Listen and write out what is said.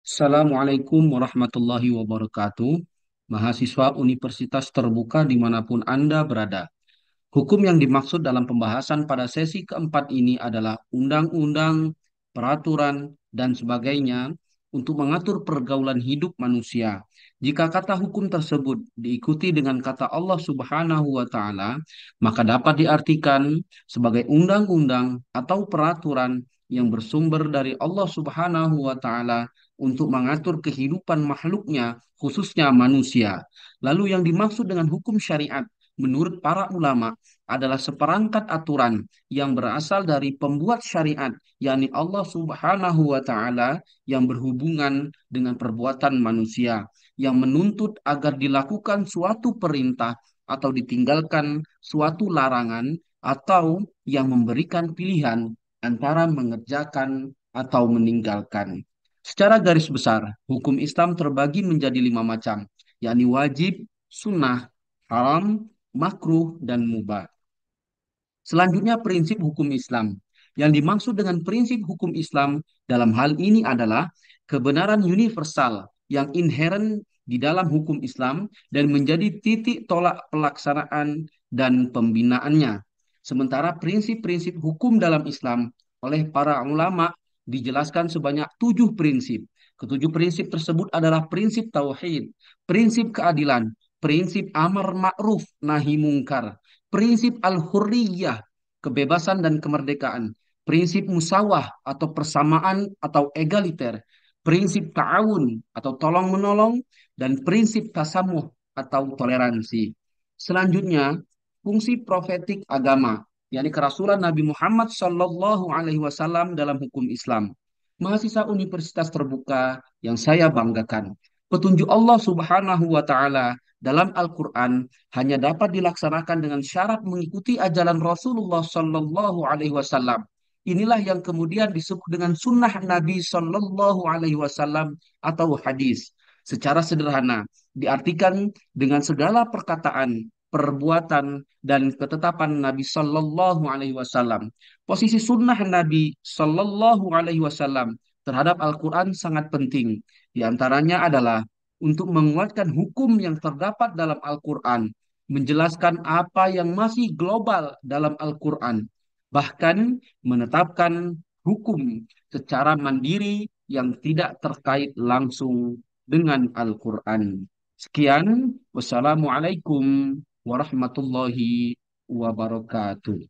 Assalamualaikum warahmatullahi wabarakatuh. Mahasiswa Universitas Terbuka dimanapun Anda berada. Hukum yang dimaksud dalam pembahasan pada sesi keempat ini adalah undang-undang, peraturan, dan sebagainya untuk mengatur pergaulan hidup manusia. Jika kata hukum tersebut diikuti dengan kata Allah Subhanahu wa Ta'ala, maka dapat diartikan sebagai undang-undang atau peraturan yang bersumber dari Allah Subhanahu wa Ta'ala untuk mengatur kehidupan makhluknya, khususnya manusia. Lalu, yang dimaksud dengan hukum syariat menurut para ulama adalah seperangkat aturan yang berasal dari pembuat syariat, yakni Allah Subhanahu wa Ta'ala, yang berhubungan dengan perbuatan manusia, yang menuntut agar dilakukan suatu perintah atau ditinggalkan suatu larangan, atau yang memberikan pilihan antara mengerjakan atau meninggalkan. Secara garis besar, hukum Islam terbagi menjadi 5 macam, yakni wajib, sunnah, haram, makruh, dan mubah. Selanjutnya, prinsip hukum Islam. Yang dimaksud dengan prinsip hukum Islam dalam hal ini adalah kebenaran universal yang inheren di dalam hukum Islam dan menjadi titik tolak pelaksanaan dan pembinaannya. Sementara prinsip-prinsip hukum dalam Islam oleh para ulama dijelaskan sebanyak 7 prinsip. Ketujuh prinsip tersebut adalah prinsip tauhid, prinsip keadilan, prinsip amar ma'ruf nahi mungkar, prinsip al-hurriyah, kebebasan dan kemerdekaan, prinsip musawah atau persamaan atau egaliter, prinsip ta'awun atau tolong menolong, dan prinsip tasamuh atau toleransi. Selanjutnya, fungsi profetik agama, yakni kerasulan Nabi Muhammad Shallallahu Alaihi Wasallam dalam hukum Islam. Mahasiswa Universitas Terbuka yang saya banggakan, petunjuk Allah Subhanahu wa Ta'ala dalam Al-Quran hanya dapat dilaksanakan dengan syarat mengikuti ajaran Rasulullah Shallallahu Alaihi Wasallam. Inilah yang kemudian disebut dengan sunnah Nabi Shallallahu Alaihi Wasallam atau hadis. Secara sederhana, diartikan dengan segala perkataan, perbuatan, dan ketetapan Nabi Shallallahu Alaihi Wasallam. Posisi sunnah Nabi Shallallahu Alaihi Wasallam terhadap Al-Quran sangat penting. Di antaranya adalah untuk menguatkan hukum yang terdapat dalam Al-Quran, menjelaskan apa yang masih global dalam Al-Quran, bahkan menetapkan hukum secara mandiri yang tidak terkait langsung dengan Al-Quran. Sekian, wassalamualaikum warahmatullahi wabarakatuh.